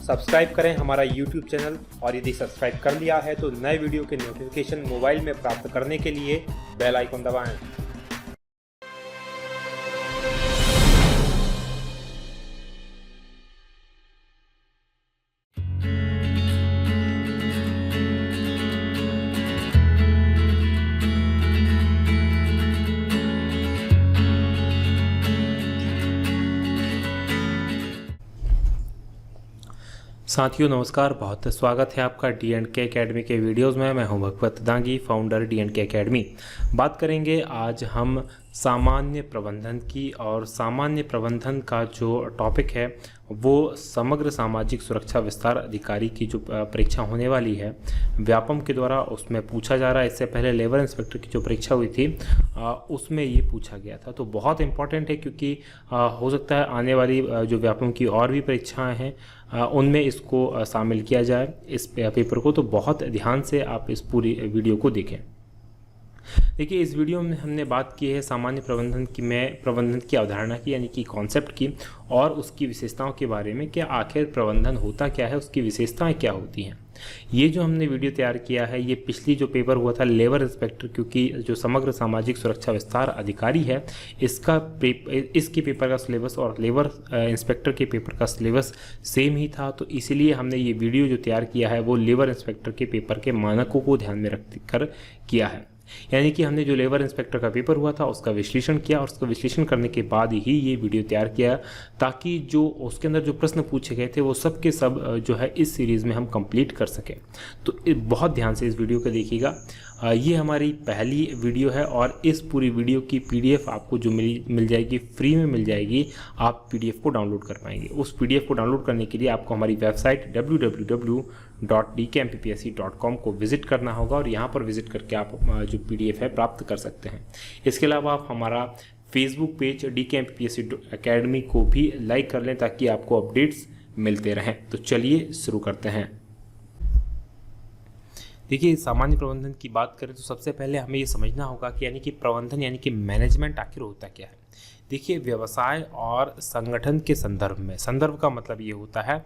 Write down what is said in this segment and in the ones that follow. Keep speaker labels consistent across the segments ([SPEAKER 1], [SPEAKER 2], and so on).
[SPEAKER 1] Subscribe करें हमारा YouTube channel और यदि सब्सक्राइब कर लिया है तो नए वीडियो के नोटिफिकेशन मोबाइल में प्राप्त करने के लिए बेल आइकन दबाएं। साथियों नमस्कार, बहुत स्वागत है आपका D&K एकेडमी के वीडियोस में। मैं हूं भगवत दांगी, फाउंडर D&K एकेडमी। बात करेंगे आज हम सामान्य प्रबंधन की, और सामान्य प्रबंधन का जो टॉपिक है वो समग्र सामाजिक सुरक्षा विस्तार अधिकारी की जो परीक्षा होने वाली है व्यापम के द्वारा, उसमें पूछा जा रहा है। इससे पहले लेबर इंस्पेक्टर की जो परीक्षा हुई थी उसमें ये पूछा गया था, तो बहुत इंपॉर्टेंट है क्योंकि हो सकता है आने वाली जो व्यापम की और भी परीक्षाएं हैं उनमें इसको शामिल किया जाए, इस पेपर को। तो बहुत ध्यान से आप इस पूरी वीडियो को देखें। देखिए, इस वीडियो में हमने बात की है सामान्य प्रबंधन की अवधारणा की, यानी कि कॉन्सेप्ट की, और उसकी विशेषताओं के बारे में। क्या आखिर प्रबंधन होता क्या है, उसकी विशेषताएं क्या होती हैं। ये जो हमने वीडियो तैयार किया है ये पिछली जो पेपर हुआ था लेबर इंस्पेक्टर, क्योंकि जो समग्र सामाजिक सुरक्षा विस्तार अधिकारी है इसके पेपर का सिलेबस और लेबर इंस्पेक्टर के पेपर का सिलेबस सेम ही था, तो इसीलिए हमने ये वीडियो जो तैयार किया है वो लेबर इंस्पेक्टर के पेपर के मानकों को ध्यान में रखकर किया है। यानी कि हमने जो लेबर इंस्पेक्टर का पेपर हुआ था उसका विश्लेषण किया, और उसका विश्लेषण करने के बाद ही ये वीडियो तैयार किया, ताकि जो उसके अंदर जो प्रश्न पूछे गए थे वो सब के सब जो है इस सीरीज़ में हम कंप्लीट कर सकें। तो बहुत ध्यान से इस वीडियो को देखिएगा। ये हमारी पहली वीडियो है और इस पूरी वीडियो की PDF आपको जो मिल जाएगी, फ्री में मिल जाएगी। आप PDF को डाउनलोड कर पाएंगे। उस PDF को डाउनलोड करने के लिए आपको हमारी वेबसाइट www.dkmpsc.com को विज़िट करना होगा, और यहाँ पर विज़िट करके आप जो PDF है प्राप्त कर सकते हैं। इसके अलावा आप हमारा फेसबुक पेज DKMPSC एकेडमी को भी लाइक कर लें ताकि आपको अपडेट्स मिलते रहें। तो चलिए शुरू करते हैं। देखिए, सामान्य प्रबंधन की बात करें तो सबसे पहले हमें ये समझना होगा कि यानी कि प्रबंधन यानी कि मैनेजमेंट आखिर होता क्या है। देखिए, व्यवसाय और संगठन के संदर्भ में, संदर्भ का मतलब ये होता है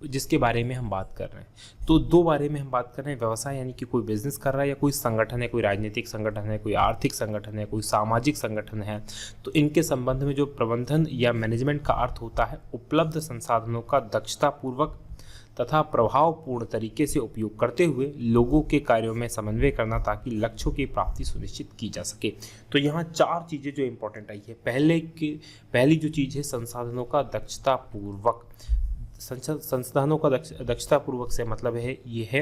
[SPEAKER 1] जिसके बारे में हम बात कर रहे हैं। तो दो बारे में हम बात कर रहे हैं। व्यवसाय यानी कि कोई बिजनेस कर रहा है, या कोई संगठन है, कोई राजनीतिक संगठन है, कोई आर्थिक संगठन है, कोई सामाजिक संगठन है। तो इनके संबंध में जो प्रबंधन या मैनेजमेंट का अर्थ होता है उपलब्ध संसाधनों का दक्षतापूर्वक तथा प्रभावपूर्ण तरीके से उपयोग करते हुए लोगों के कार्यों में समन्वय करना, ताकि लक्ष्यों की प्राप्ति सुनिश्चित की जा सके। तो यहाँ चार चीज़ें जो इंपॉर्टेंट आई है। पहली जो चीज़ है संसाधनों का दक्षतापूर्वक। संसाधनों का दक्षतापूर्वक से मतलब है ये है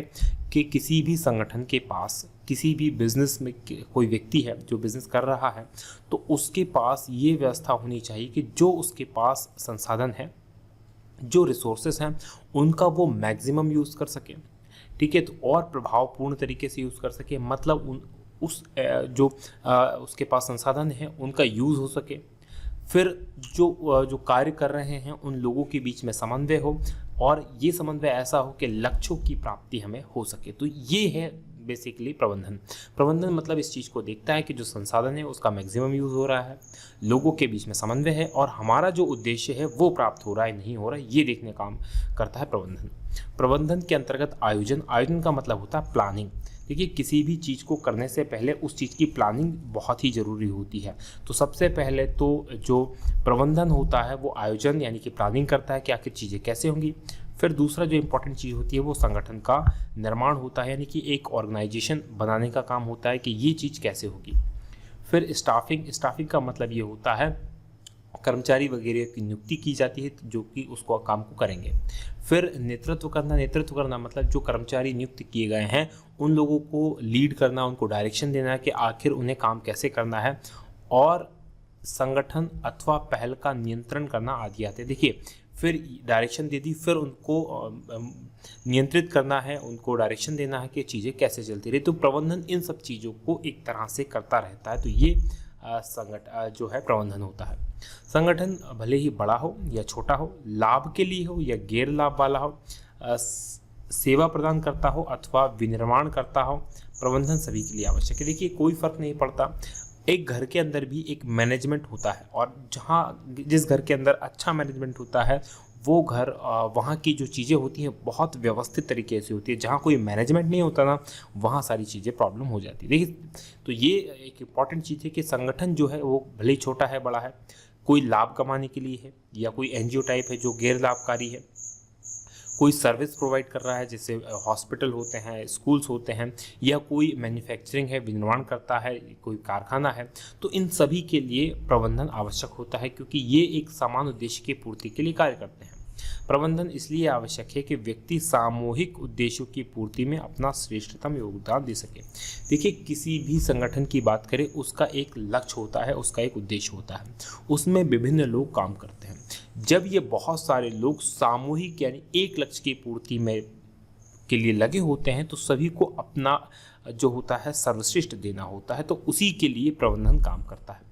[SPEAKER 1] कि किसी भी संगठन के पास, किसी भी बिजनेस में कोई व्यक्ति है जो बिजनेस कर रहा है, तो उसके पास ये व्यवस्था होनी चाहिए कि जो उसके पास संसाधन है, जो रिसोर्सेस हैं, उनका वो मैक्सिमम यूज़ कर सके। ठीक है, तो और प्रभावपूर्ण तरीके से यूज़ कर सके, मतलब उसके पास संसाधन है उनका यूज़ हो सके। फिर जो कार्य कर रहे हैं उन लोगों के बीच में समन्वय हो, और ये समन्वय ऐसा हो कि लक्ष्यों की प्राप्ति हमें हो सके। तो ये है बेसिकली प्रबंधन मतलब इस चीज़ को देखता है कि जो संसाधन है उसका मैक्सिमम यूज़ हो रहा है, लोगों के बीच में समन्वय है, और हमारा जो उद्देश्य है वो प्राप्त हो रहा है नहीं हो रहा है, ये देखने काम करता है प्रबंधन के अंतर्गत आयोजन का मतलब होता है प्लानिंग। देखिए, किसी भी चीज़ को करने से पहले उस चीज़ की प्लानिंग बहुत ही ज़रूरी होती है। तो सबसे पहले तो जो प्रबंधन होता है वो आयोजन यानी कि प्लानिंग करता है कि आखिर चीज़ें कैसे होंगी। फिर दूसरा जो इम्पोर्टेंट चीज़ होती है वो संगठन का निर्माण होता है, यानी कि एक ऑर्गेनाइजेशन बनाने का काम होता है कि ये चीज़ कैसे होगी। फिर स्टाफिंग का मतलब ये होता है कर्मचारी वगैरह की नियुक्ति की जाती है जो कि उसको काम को करेंगे। फिर नेतृत्व करना मतलब जो कर्मचारी नियुक्त किए गए हैं उन लोगों को लीड करना, उनको डायरेक्शन देना कि आखिर उन्हें काम कैसे करना है, और संगठन अथवा पहल का नियंत्रण करना आदि आते हैं। देखिए, फिर डायरेक्शन दे दी, फिर उनको नियंत्रित करना है, उनको डायरेक्शन देना है कि चीज़ें कैसे चलती रही। तो प्रबंधन इन सब चीज़ों को एक तरह से करता रहता है। तो ये जो है प्रबंधन होता है। संगठन भले ही बड़ा हो या छोटा हो, लाभ के लिए हो या गैर लाभ वाला हो, सेवा प्रदान करता हो अथवा विनिर्माण करता हो, प्रबंधन सभी के लिए आवश्यक है। देखिए, कोई फर्क नहीं पड़ता। एक घर के अंदर भी एक मैनेजमेंट होता है, और जिस घर के अंदर अच्छा मैनेजमेंट होता है वो घर वहाँ की जो चीज़ें होती हैं बहुत व्यवस्थित तरीके से होती है। जहाँ कोई मैनेजमेंट नहीं होता ना, वहाँ सारी चीज़ें प्रॉब्लम हो जाती है। देखिए, तो ये एक इम्पॉर्टेंट चीज़ है कि संगठन जो है वो भले ही छोटा है बड़ा है, कोई लाभ कमाने के लिए है या कोई एनजीओ टाइप है जो गैर लाभकारी है, कोई सर्विस प्रोवाइड कर रहा है जैसे हॉस्पिटल होते हैं, स्कूल्स होते हैं, या कोई मैन्युफैक्चरिंग है, विनिर्माण करता है, कोई कारखाना है, तो इन सभी के लिए प्रबंधन आवश्यक होता है क्योंकि ये एक समान उद्देश्य की पूर्ति के लिए कार्य करते हैं। प्रबंधन इसलिए आवश्यक है कि व्यक्ति सामूहिक उद्देश्यों की पूर्ति में अपना श्रेष्ठतम योगदान दे सके। देखिए, किसी भी संगठन की बात करें, उसका एक लक्ष्य होता है, उसका एक उद्देश्य होता है, उसमें विभिन्न लोग काम करते हैं। जब ये बहुत सारे लोग सामूहिक यानी एक लक्ष्य की पूर्ति में के लिए लगे होते हैं तो सभी को अपना जो होता है सर्वश्रेष्ठ देना होता है, तो उसी के लिए प्रबंधन काम करता है।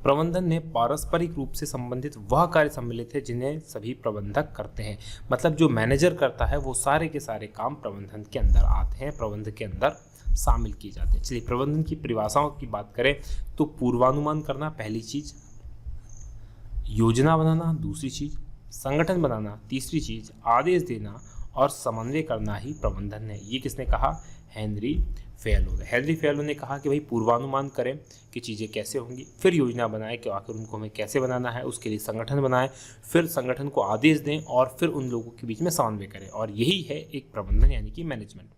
[SPEAKER 1] प्रबंधन में पारस्परिक रूप से संबंधित वह कार्य सम्मिलित है जिन्हें सभी प्रबंधक करते हैं। मतलब जो मैनेजर करता है वो सारे के सारे काम प्रबंधन के अंदर आते हैं, प्रबंधन के अंदर शामिल किए जाते हैं। चलिए, प्रबंधन की परिभाषाओं की बात करें तो पूर्वानुमान करना पहली चीज़, योजना बनाना दूसरी चीज़, संगठन बनाना तीसरी चीज़, आदेश देना और समन्वय करना ही प्रबंधन है। ये किसने कहा? हेनरी फेलो ने। हेनरी फेलो ने कहा कि भाई पूर्वानुमान करें कि चीज़ें कैसे होंगी, फिर योजना बनाएं कि आखिर उनको हमें कैसे बनाना है, उसके लिए संगठन बनाएं, फिर संगठन को आदेश दें और फिर उन लोगों के बीच में समन्वय करें, और यही है एक प्रबंधन यानी कि management.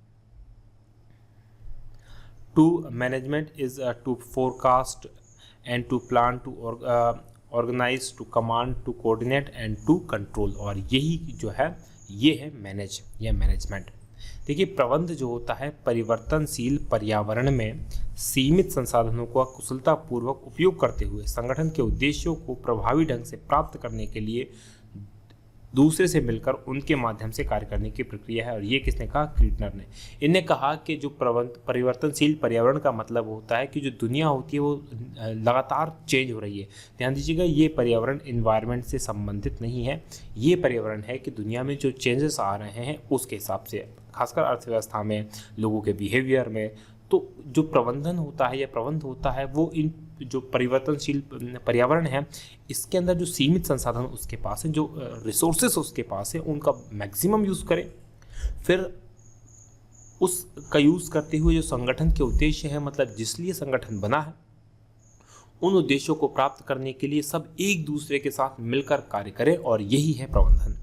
[SPEAKER 1] To management is to forecast and to plan, to organize, to command, to coordinate and to control, और यही जो है ये है मैनेज या मैनेजमेंट। देखिए, प्रबंध जो होता है परिवर्तनशील पर्यावरण में सीमित संसाधनों का कुशलतापूर्वक उपयोग करते हुए संगठन के उद्देश्यों को प्रभावी ढंग से प्राप्त करने के लिए दूसरे से मिलकर उनके माध्यम से कार्य करने की प्रक्रिया है। और ये किसने कहा? क्रीटनर ने। इन्हें कहा कि जो परिवर्तनशील पर्यावरण का मतलब होता है कि जो दुनिया होती है वो लगातार चेंज हो रही है। ध्यान दीजिएगा, ये पर्यावरण इन्वायरमेंट से संबंधित नहीं है, ये पर्यावरण है कि दुनिया में जो चेंजेस आ रहे हैं उसके हिसाब से, खासकर अर्थव्यवस्था में, लोगों के बिहेवियर में। तो जो प्रबंधन होता है या प्रबंध होता है वो इन जो परिवर्तनशील पर्यावरण है इसके अंदर जो सीमित संसाधन उसके पास है, जो रिसोर्सेस उसके पास है, उनका मैक्सिमम यूज़ करें, फिर उसका यूज़ करते हुए जो संगठन के उद्देश्य है, मतलब जिस लिए संगठन बना है, उन उद्देश्यों को प्राप्त करने के लिए सब एक दूसरे के साथ मिलकर कार्य करें, और यही है प्रबंधन।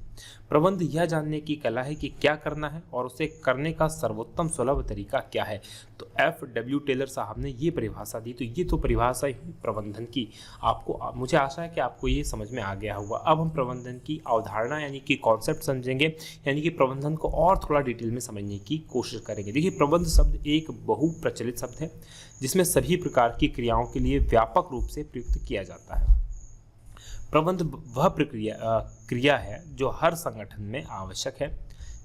[SPEAKER 1] प्रबंध यह जानने की कला है कि क्या करना है और उसे करने का सर्वोत्तम सुलभ तरीका क्या है। तो F.W. टेलर साहब ने ये परिभाषा दी। तो ये तो परिभाषा ही हुई प्रबंधन की। आपको, मुझे आशा है कि आपको ये समझ में आ गया होगा। अब हम प्रबंधन की अवधारणा यानी कि कॉन्सेप्ट समझेंगे, यानी कि प्रबंधन को और थोड़ा डिटेल में समझने की कोशिश करेंगे। देखिए, प्रबंध शब्द एक बहुप्रचलित शब्द है जिसमें सभी प्रकार की क्रियाओं के लिए व्यापक रूप से प्रयुक्त किया जाता है। प्रबंध वह क्रिया है जो हर संगठन में आवश्यक है,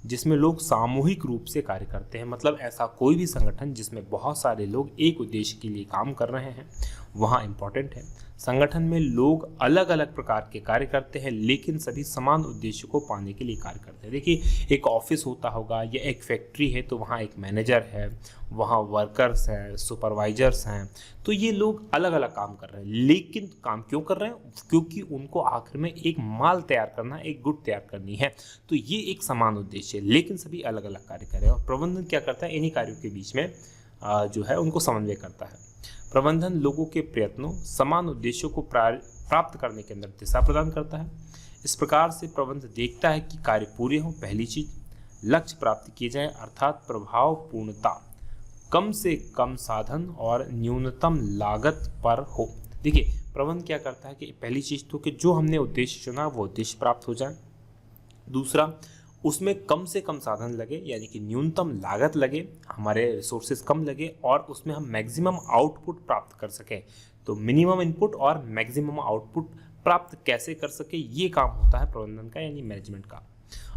[SPEAKER 1] जिसमें लोग सामूहिक रूप से कार्य करते हैं। मतलब ऐसा कोई भी संगठन जिसमें बहुत सारे लोग एक उद्देश्य के लिए काम कर रहे हैं वहाँ इम्पोर्टेंट है। संगठन में लोग अलग अलग प्रकार के कार्य करते हैं लेकिन सभी समान उद्देश्य को पाने के लिए कार्य करते हैं। देखिए, एक ऑफिस होता होगा या एक फैक्ट्री है तो वहाँ एक मैनेजर है, वहाँ वर्कर्स हैं, सुपरवाइजर्स हैं, तो ये लोग अलग अलग काम कर रहे हैं। लेकिन काम क्यों कर रहे हैं? क्योंकि उनको आखिर में एक माल तैयार करना, एक गुड तैयार करनी है। तो ये एक समान उद्देश्य है लेकिन सभी अलग अलग कार्य कर रहे हैं। और प्रबंधन क्या करता है? इन्हीं कार्यों के बीच में जो है उनको समन्वय करता है। प्रबंधन लोगों के प्रयत्नों, समान उद्देश्यों को प्राप्त करने के अंदर दिशा प्रदान करता है। इस प्रकार से प्रबंध देखता है कि कार्य पूरे हों, पहली चीज, लक्ष्य प्राप्त किए जाएं अर्थात प्रभाव पूर्णता, कम से कम साधन और न्यूनतम लागत पर हो। देखिए, प्रबंध क्या करता है कि पहली चीज तो कि जो हमने उद्देश्य चुना वो उद्देश्य प्राप्त हो जाए। दूसरा, उसमें कम से कम साधन लगे यानी कि न्यूनतम लागत लगे, हमारे रिसोर्सेज कम लगे और उसमें हम मैक्सिमम आउटपुट प्राप्त कर सकें। तो मिनिमम इनपुट और मैक्सिमम आउटपुट प्राप्त कैसे कर सके, ये काम होता है प्रबंधन का यानी मैनेजमेंट का।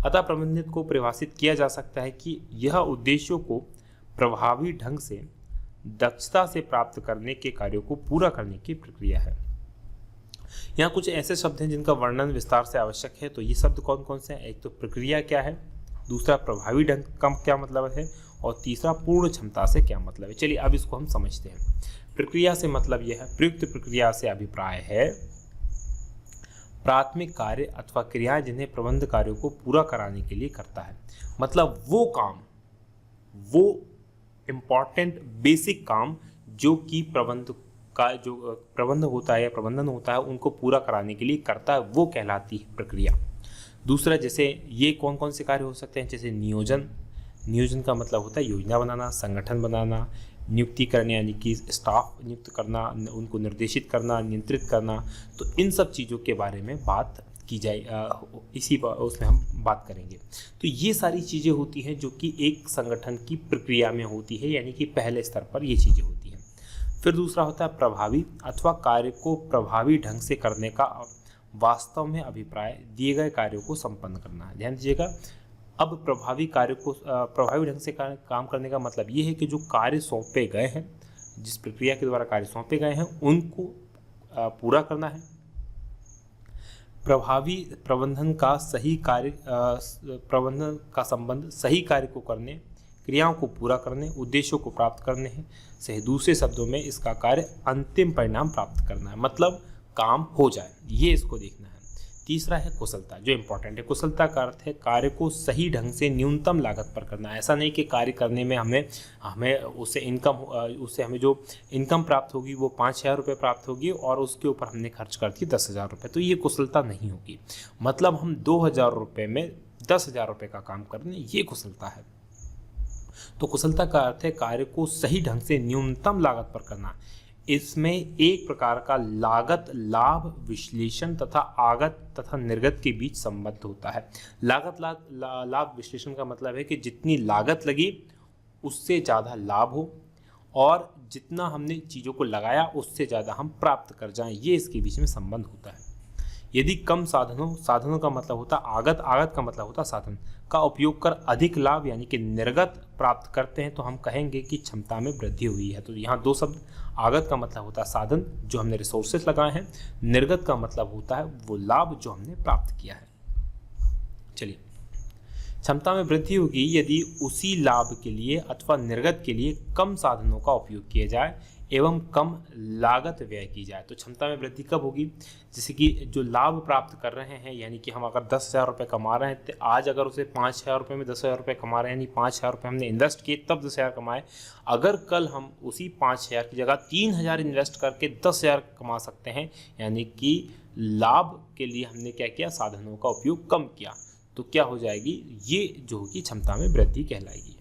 [SPEAKER 1] अतः प्रबंधन को परिभाषित किया जा सकता है कि यह उद्देश्यों को प्रभावी ढंग से दक्षता से प्राप्त करने के कार्यों को पूरा करने की प्रक्रिया है। यहाँ कुछ ऐसे शब्द हैं जिनका वर्णन विस्तार से आवश्यक है। तो ये शब्द कौन कौन से हैं? एक तो प्रक्रिया क्या है, दूसरा प्रभावी ढंग का क्या मतलब है, और तीसरा पूर्ण क्षमता से क्या मतलब है। चलिए अब इसको हम समझते हैं। प्रक्रिया से मतलब यह है, प्रयुक्त प्रक्रिया से अभिप्राय है प्राथमिक कार्य अथवा क्रियाएं जिन्हें प्रबंध कार्यों को पूरा कराने के लिए करता है। मतलब वो काम, वो इम्पॉर्टेंट बेसिक काम जो कि प्रबंध का जो प्रबंध होता है या प्रबंधन होता है उनको पूरा कराने के लिए करता है, वो कहलाती है प्रक्रिया। दूसरा, जैसे ये कौन कौन से कार्य हो सकते हैं, जैसे नियोजन। नियोजन का मतलब होता है योजना बनाना, संगठन बनाना, नियुक्ति करने यानी कि स्टाफ नियुक्त करना, उनको निर्देशित करना, नियंत्रित करना। तो इन सब चीज़ों के बारे में बात की जाए, उसमें हम बात करेंगे। तो ये सारी चीज़ें होती हैं जो कि एक संगठन की प्रक्रिया में होती है, यानी कि पहले स्तर पर ये चीज़ें होती हैं। फिर दूसरा होता है प्रभावी अथवा कार्य को प्रभावी ढंग से करने का वास्तव में अभिप्राय दिए गए कार्यों को संपन्न करना है। ध्यान दीजिएगा, अब प्रभावी कार्य को प्रभावी ढंग से काम करने का मतलब ये है कि जो कार्य सौंपे गए हैं, जिस प्रक्रिया के द्वारा कार्य सौंपे गए हैं उनको पूरा करना है। प्रभावी प्रबंधन का संबंध सही कार्य को करने, क्रियाओं को पूरा करने, उद्देश्यों को प्राप्त करने हैं। सही दूसरे शब्दों में इसका कार्य अंतिम परिणाम प्राप्त करना है, मतलब काम हो जाए, ये इसको देखना है। तीसरा है कुशलता, जो इम्पोर्टेंट है। कुशलता का अर्थ है कार्य को सही ढंग से न्यूनतम लागत पर करना। ऐसा नहीं कि कार्य करने में हमें उससे हमें जो इनकम प्राप्त होगी वो 5,000 रुपये प्राप्त होगी और उसके ऊपर हमने खर्च कर दिए 10,000 रुपये, तो ये कुशलता नहीं होगी। मतलब हम 2,000 रुपये में 10,000 रुपये का काम कर रहे हैं, ये कुशलता है। तो कुशलता का अर्थ है कार्य को सही ढंग से न्यूनतम लागत पर करना। इसमें एक प्रकार का लागत लाभ विश्लेषण तथा आगत तथा निर्गत के बीच संबंध होता है। लागत लाभ विश्लेषण का मतलब है कि जितनी लागत लगी उससे ज़्यादा लाभ हो और जितना हमने चीज़ों को लगाया उससे ज़्यादा हम प्राप्त कर जाएं, ये इसके बीच में संबंध होता है। यदि कम साधनों का मतलब होता आगत का मतलब होता साधन का उपयोग कर अधिक लाभ यानी कि निर्गत प्राप्त करते हैं तो हम कहेंगे कि क्षमता में वृद्धि हुई है। तो यहाँ दो शब्द, आगत का मतलब होता है साधन जो हमने रिसोर्सेस लगाए हैं, निर्गत का मतलब होता है वो लाभ जो हमने प्राप्त किया है। चलिए, क्षमता में वृद्धि होगी यदि उसी लाभ के लिए अथवा निर्गत के लिए कम साधनों का उपयोग किया जाए एवं कम लागत व्यय की जाए। तो क्षमता में वृद्धि कब होगी, जैसे कि जो लाभ प्राप्त कर रहे हैं, यानी कि हम अगर 10,000 रुपये कमा रहे हैं तो आज अगर उसे 5,000 रुपये में 10,000 रुपये कमा रहे हैं, यानी 5,000 रुपये हमने इन्वेस्ट किए तब 10,000 कमाए। अगर कल हम उसी 5,000 की जगह 3,000 इन्वेस्ट करके 10,000 कमा सकते हैं, यानी कि लाभ के लिए हमने क्या किया, साधनों का उपयोग कम किया, तो क्या हो जाएगी, ये जो होगी क्षमता में वृद्धि कहलाएगी।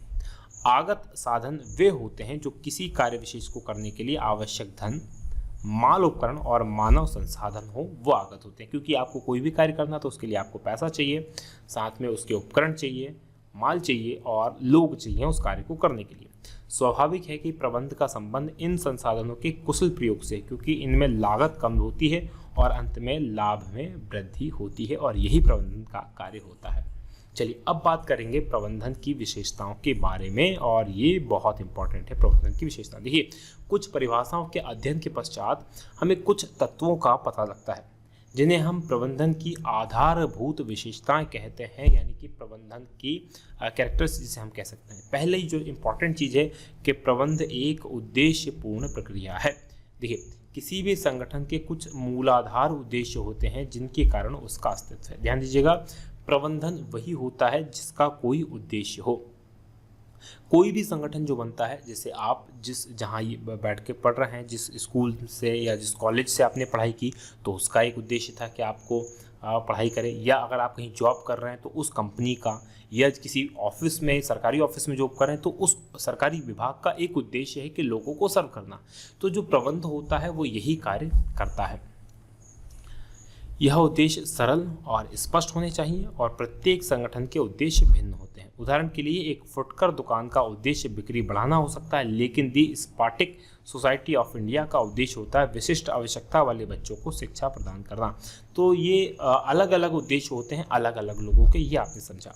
[SPEAKER 1] आगत साधन वे होते हैं जो किसी कार्य विशेष को करने के लिए आवश्यक धन, माल उपकरण और मानव संसाधन हो, वो आगत होते हैं। क्योंकि आपको कोई भी कार्य करना तो उसके लिए आपको पैसा चाहिए, साथ में उसके उपकरण चाहिए, माल चाहिए और लोग चाहिए उस कार्य को करने के लिए। स्वाभाविक है कि प्रबंध का संबंध इन संसाधनों के कुशल प्रयोग से, क्योंकि इनमें लागत कम होती है और अंत में लाभ में वृद्धि होती है और यही प्रबंधन का कार्य होता है। चलिए, अब बात करेंगे प्रबंधन की विशेषताओं के बारे में और ये बहुत इंपॉर्टेंट है प्रबंधन की विशेषता। देखिए, कुछ परिभाषाओं के अध्ययन के पश्चात हमें कुछ तत्वों का पता लगता है जिन्हें हम प्रबंधन की आधारभूत विशेषताएं कहते हैं, यानी कि प्रबंधन की कैरेक्टर्स जिसे हम कह सकते हैं। पहले ही जो इम्पॉर्टेंट चीज़ है कि प्रबंध एक उद्देश्यपूर्ण प्रक्रिया है। देखिए, किसी भी संगठन के कुछ मूलाधार उद्देश्य होते हैं जिनके कारण उसका अस्तित्व है। ध्यान दीजिएगा, प्रबंधन वही होता है जिसका कोई उद्देश्य हो। कोई भी संगठन जो बनता है, जैसे आप जहाँ बैठ के पढ़ रहे हैं, जिस स्कूल से या जिस कॉलेज से आपने पढ़ाई की, तो उसका एक उद्देश्य था कि आपको पढ़ाई करें, या अगर आप कहीं जॉब कर रहे हैं तो उस कंपनी का, या किसी ऑफिस में, सरकारी ऑफिस में जॉब कर रहे हैं तो उस सरकारी विभाग का एक उद्देश्य है कि लोगों को सर्व करना। तो जो प्रबंध होता है वो यही कार्य करता है। यह उद्देश्य सरल और स्पष्ट होने चाहिए और प्रत्येक संगठन के उद्देश्य भिन्न होते हैं। उदाहरण के लिए एक फुटकर दुकान का उद्देश्य बिक्री बढ़ाना हो सकता है, लेकिन दी स्पार्टिक सोसाइटी ऑफ इंडिया का उद्देश्य होता है विशिष्ट आवश्यकता वाले बच्चों को शिक्षा प्रदान करना। तो ये अलग अलग उद्देश्य होते हैं अलग अलग लोगों के, ये आपने समझा।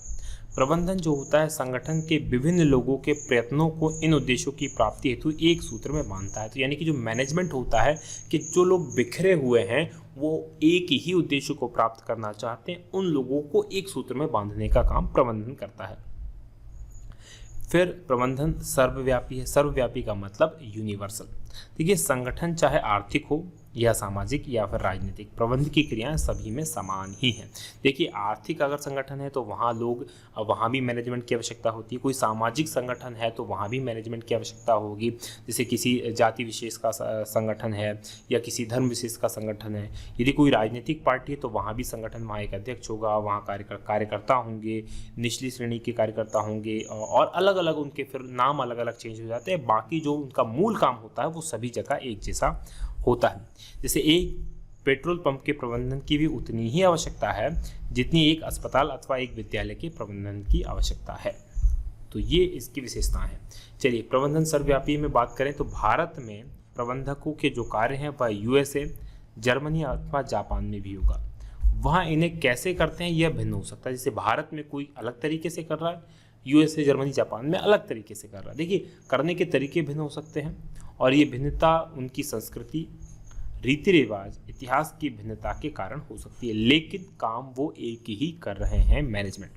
[SPEAKER 1] प्रबंधन जो होता है संगठन के विभिन्न लोगों के प्रयत्नों को इन उद्देश्यों की प्राप्ति हेतु एक सूत्र में बांधता है। तो यानी कि जो मैनेजमेंट होता है कि जो लोग बिखरे हुए हैं वो एक ही उद्देश्य को प्राप्त करना चाहते हैं, उन लोगों को एक सूत्र में बांधने का काम प्रबंधन करता है। फिर प्रबंधन सर्वव्यापी है। सर्वव्यापी का मतलब यूनिवर्सल। देखिए, संगठन चाहे आर्थिक हो या सामाजिक या फिर राजनीतिक, प्रबंध की क्रियाएं सभी में समान ही हैं। देखिए आर्थिक अगर संगठन है तो वहाँ भी मैनेजमेंट की आवश्यकता होती है। कोई सामाजिक संगठन है तो वहाँ भी मैनेजमेंट की आवश्यकता होगी। जैसे किसी जाति विशेष का संगठन है या किसी धर्म विशेष का संगठन है। यदि कोई राजनीतिक पार्टी है तो वहाँ भी संगठन, वहाँ एक अध्यक्ष होगा, वहाँ कार्यकर्ता होंगे, निचली श्रेणी के कार्यकर्ता होंगे और अलग अलग उनके फिर नाम अलग अलग चेंज हो जाते हैं। बाकी जो उनका मूल काम होता है वो सभी जगह एक जैसा होता है। जैसे एक पेट्रोल पंप के प्रबंधन की भी उतनी ही आवश्यकता है जितनी एक अस्पताल अथवा एक विद्यालय के प्रबंधन की आवश्यकता है। तो ये इसकी विशेषताएं हैं। चलिए प्रबंधन सर्वव्यापी में बात करें तो भारत में प्रबंधकों के जो कार्य हैं वह यूएसए, जर्मनी अथवा जापान में भी होगा। वहाँ इन्हें कैसे करते हैं यह भिन्न हो सकता है। जैसे भारत में कोई अलग तरीके से कर रहा है, यूएसए, जर्मनी, जापान में अलग तरीके से कर रहा है। देखिए करने के तरीके भिन्न हो सकते हैं और ये भिन्नता उनकी संस्कृति, रीति रिवाज, इतिहास की भिन्नता के कारण हो सकती है, लेकिन काम वो एक ही कर रहे हैं, मैनेजमेंट।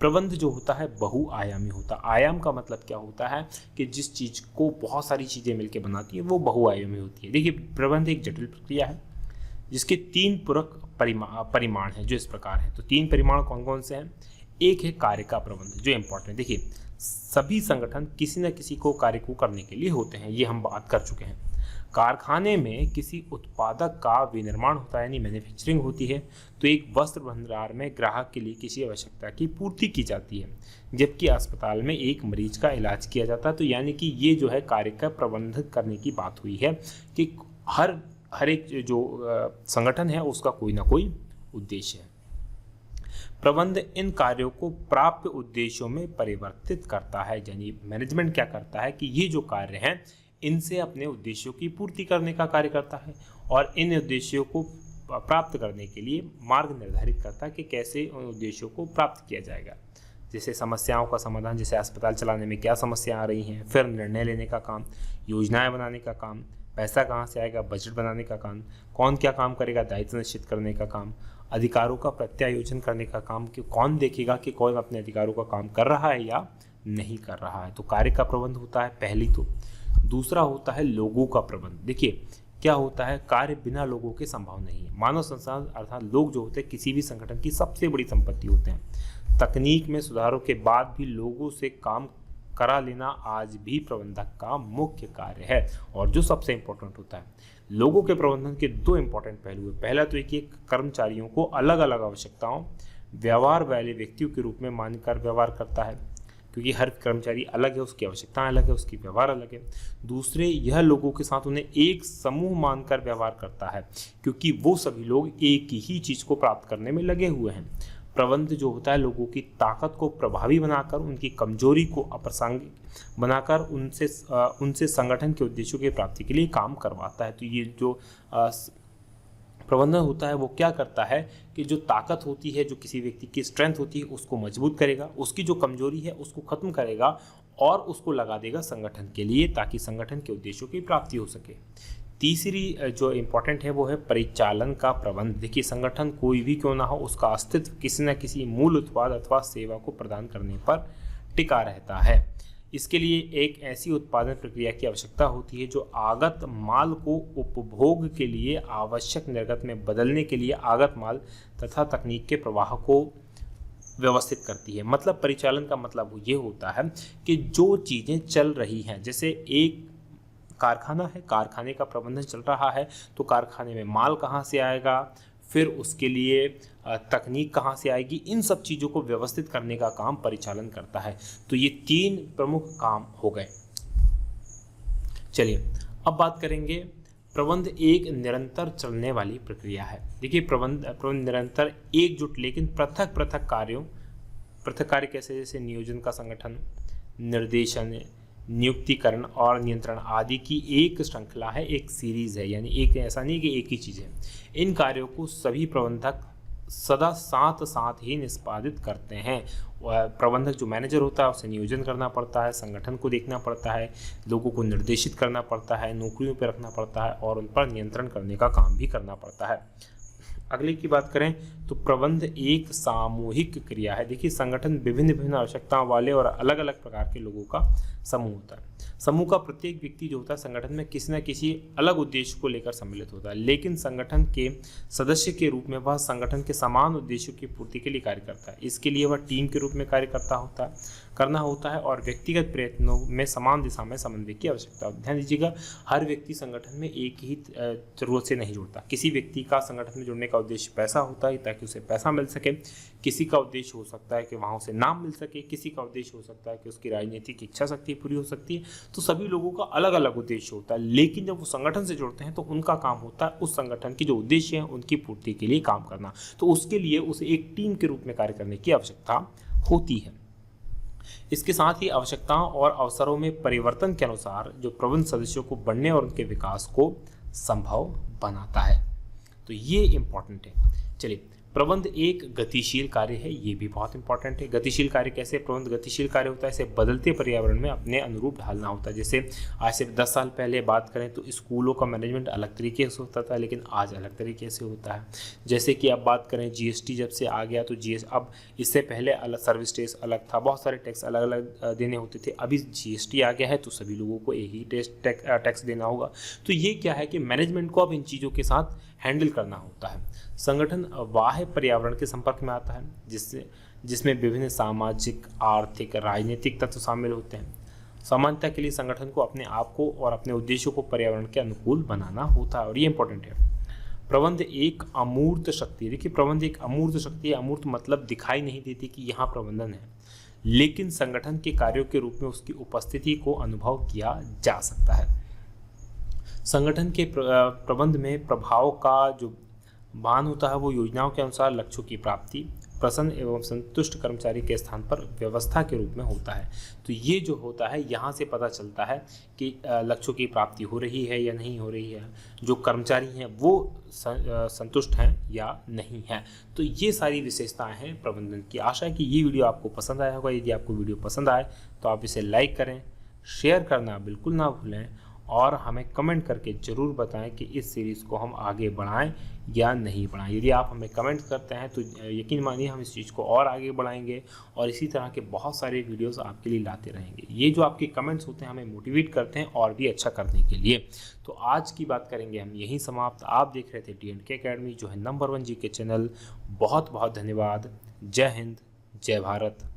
[SPEAKER 1] प्रबंध जो होता है बहुआयामी होता है। आयाम का मतलब क्या होता है कि जिस चीज़ को बहुत सारी चीज़ें मिलकर बनाती है वो बहुआयामी होती है। देखिए प्रबंध एक जटिल प्रक्रिया है जिसके 3 पूरक परिमाण हैं जो इस प्रकार हैं। तो 3 परिमाण कौन कौन से हैं? एक है कार्य का प्रबंध जो इम्पोर्टेंट है। देखिए सभी संगठन किसी न किसी को कार्य को करने के लिए होते हैं, ये हम बात कर चुके हैं। कारखाने में किसी उत्पादक का विनिर्माण होता है यानी मैन्युफैक्चरिंग होती है, तो एक वस्त्र भंडार में ग्राहक के लिए किसी आवश्यकता की पूर्ति की जाती है, जबकि अस्पताल में एक मरीज का इलाज किया जाता है। तो यानी कि ये जो है कार्य का प्रबंधन करने की बात हुई है कि हर एक जो संगठन है उसका कोई ना कोई उद्देश्य है। प्रबंध इन कार्यों को प्राप्य उद्देश्यों में परिवर्तित करता है, यानी मैनेजमेंट क्या करता है कि ये जो कार्य हैं इनसे अपने उद्देश्यों की पूर्ति करने का कार्य करता है और इन उद्देश्यों को प्राप्त करने के लिए मार्ग निर्धारित करता है कि कैसे उन उद्देश्यों को प्राप्त किया जाएगा। जैसे समस्याओं का समाधान, जैसे अस्पताल चलाने में क्या समस्या आ रही हैं, फिर निर्णय लेने का काम, योजनाएं बनाने का काम, पैसा कहाँ से आएगा, बजट बनाने का काम, कौन क्या काम करेगा, दायित्व निश्चित करने का काम, अधिकारों का प्रत्यायोजन करने का काम कि कौन देखेगा कि कौन अपने अधिकारों का काम कर रहा है या नहीं कर रहा है। तो कार्य का प्रबंध होता है पहली तो। दूसरा होता है लोगों का प्रबंध। देखिए क्या होता है, कार्य बिना लोगों के संभव नहीं है। मानव संसाधन अर्थात लोग जो होते हैं किसी भी संगठन की सबसे बड़ी संपत्ति होते हैं। तकनीक में सुधारों के बाद भी लोगों से काम करा लेना आज भी प्रबंधक का मुख्य कार्य है। और जो सबसे इम्पोर्टेंट होता है, लोगों के प्रबंधन के 2 इम्पोर्टेंट पहलू है। पहला तो एक कर्मचारियों को अलग अलग आवश्यकताओं, व्यवहार वाले व्यक्तियों के रूप में मानकर व्यवहार करता है, क्योंकि हर कर्मचारी अलग है, उसकी आवश्यकताएं अलग है, उसकी व्यवहार अलग है। दूसरे, यह लोगों के साथ उन्हें एक समूह मानकर व्यवहार करता है, क्योंकि वो सभी लोग एक ही चीज़ को प्राप्त करने में लगे हुए हैं। प्रबंध जो होता है लोगों की ताकत को प्रभावी बनाकर, उनकी कमजोरी को अप्रासंगिक बनाकर उनसे संगठन के उद्देश्यों की प्राप्ति के लिए काम करवाता है। तो ये जो प्रबंधन होता है वो क्या करता है कि जो ताकत होती है, जो किसी व्यक्ति की स्ट्रेंथ होती है उसको मजबूत करेगा, उसकी जो कमजोरी है उसको खत्म करेगा और उसको लगा देगा संगठन के लिए, ताकि संगठन के उद्देश्यों की प्राप्ति हो सके। तीसरी जो इम्पोर्टेंट है वो है परिचालन का प्रबंध। देखिए संगठन कोई भी क्यों ना हो, उसका अस्तित्व किसी न किसी मूल उत्पाद अथवा सेवा को प्रदान करने पर टिका रहता है। इसके लिए एक ऐसी उत्पादन प्रक्रिया की आवश्यकता होती है जो आगत माल को उपभोग के लिए आवश्यक निर्गत में बदलने के लिए आगत माल तथा तकनीक के प्रवाह को व्यवस्थित करती है। मतलब परिचालन का मतलब ये होता है कि जो चीज़ें चल रही हैं, जैसे एक कारखाना है, कारखाने का प्रबंधन चल रहा है तो कारखाने में माल कहाँ से आएगा, फिर उसके लिए तकनीक कहाँ से आएगी, इन सब चीज़ों को व्यवस्थित करने का काम परिचालन करता है। तो ये 3 प्रमुख काम हो गए। चलिए अब बात करेंगे, प्रबंध एक निरंतर चलने वाली प्रक्रिया है। देखिए प्रबंध निरंतर एकजुट लेकिन पृथक पृथक कार्य कैसे, जैसे नियोजन का संगठन, निर्देशन, नियुक्तिकरण और नियंत्रण आदि की एक श्रृंखला है, एक सीरीज है, यानी एक ऐसा नहीं कि एक ही चीज़ है। इन कार्यों को सभी प्रबंधक सदा साथ ही निष्पादित करते हैं। प्रबंधक जो मैनेजर होता है उसे नियोजन करना पड़ता है, संगठन को देखना पड़ता है, लोगों को निर्देशित करना पड़ता है, नौकरियों पर रखना पड़ता है और उन पर नियंत्रण करने का काम भी करना पड़ता है। अगले की बात करें तो प्रबंध एक सामूहिक क्रिया है। देखिए संगठन विभिन्न विभिन्न आवश्यकताओं वाले और अलग अलग प्रकार के लोगों का समूह होता है। समूह का प्रत्येक व्यक्ति जो होता है संगठन में किसी न किसी अलग उद्देश्य को लेकर सम्मिलित होता है, लेकिन संगठन के सदस्य के रूप में वह संगठन के समान उद्देश्यों की पूर्ति के लिए कार्य करता है। इसके लिए वह टीम के रूप में कार्य करना होता है और व्यक्तिगत प्रयत्नों में समान दिशा में समन्वय की आवश्यकता होती है। ध्यान दीजिएगा, हर व्यक्ति संगठन में एक ही जरूरत से नहीं जुड़ता। किसी व्यक्ति का संगठन में जुड़ने का उद्देश्य पैसा होता है ताकि उसे पैसा मिल सके, किसी का उद्देश्य हो सकता है कि वहाँ उसे नाम मिल सके, किसी का उद्देश्य हो सकता है कि उसकी राजनीतिक इच्छा शक्ति पूरी हो सकती है। तो सभी लोगों का अलग अलग उद्देश्य होता है, लेकिन जब वो संगठन से जुड़ते हैं तो उनका काम होता है उस संगठन की जो उद्देश्य है उनकी पूर्ति के लिए काम करना। तो उसके लिए उसे एक टीम के रूप में कार्य करने की आवश्यकता होती है। इसके साथ ही आवश्यकताओं और अवसरों में परिवर्तन के अनुसार जो प्रबंध सदस्यों को बढ़ने और उनके विकास को संभव बनाता है। तो ये इंपॉर्टेंट है। चलिए, प्रबंध एक गतिशील कार्य है, ये भी बहुत इंपॉर्टेंट है। गतिशील कार्य कैसे? प्रबंध गतिशील कार्य होता है, इसे बदलते पर्यावरण में अपने अनुरूप ढालना होता है। जैसे आज से 10 साल पहले बात करें तो स्कूलों का मैनेजमेंट अलग तरीके से होता था, लेकिन आज अलग तरीके से होता है। जैसे कि अब बात करें जीएसटी जब से आ गया तो अब इससे पहले अलग सर्विस टैक्स अलग था, बहुत सारे टैक्स अलग अलग देने होते थे। अभी जीएसटी आ गया है तो सभी लोगों को एक ही टैक्स देना होगा। तो ये क्या है कि मैनेजमेंट को अब इन चीज़ों के साथ हैंडल करना होता है। संगठन बाह्य पर्यावरण के संपर्क में आता है जिसमें विभिन्न सामाजिक, आर्थिक, राजनीतिक तत्व शामिल होते हैं। समानता के लिए संगठन को अपने आप को और अपने उद्देश्यों को पर्यावरण के अनुकूल बनाना होता है और ये इंपॉर्टेंट है। प्रबंध एक अमूर्त शक्ति है। देखिए, प्रबंध एक अमूर्त शक्ति है। अमूर्त मतलब दिखाई नहीं देती कि यहाँ प्रबंधन है, लेकिन संगठन के कार्यों के रूप में उसकी उपस्थिति को अनुभव किया जा सकता है। संगठन के प्रबंध में प्रभाव का जो मान होता है वो योजनाओं के अनुसार लक्ष्यों की प्राप्ति, प्रसन्न एवं संतुष्ट कर्मचारी के स्थान पर व्यवस्था के रूप में होता है। तो ये जो होता है यहाँ से पता चलता है कि लक्ष्यों की प्राप्ति हो रही है या नहीं हो रही है, जो कर्मचारी हैं वो संतुष्ट हैं या नहीं हैं। तो ये सारी विशेषताएं हैं प्रबंधन की। आशा है कि ये वीडियो आपको पसंद आया होगा। यदि आपको वीडियो पसंद आए तो आप इसे लाइक करें, शेयर करना बिल्कुल ना भूलें और हमें कमेंट करके ज़रूर बताएं कि इस सीरीज़ को हम आगे बढ़ाएं या नहीं बढ़ाएं। यदि आप हमें कमेंट करते हैं तो यकीन मानिए हम इस चीज़ को और आगे बढ़ाएंगे और इसी तरह के बहुत सारे वीडियोस आपके लिए लाते रहेंगे। ये जो आपके कमेंट्स होते हैं हमें मोटिवेट करते हैं और भी अच्छा करने के लिए। तो आज की बात करेंगे हम यहीं समाप्त। आप देख रहे थे D&K अकेडमी, जो है नंबर 1 GK चैनल। बहुत बहुत धन्यवाद। जय हिंद, जय भारत।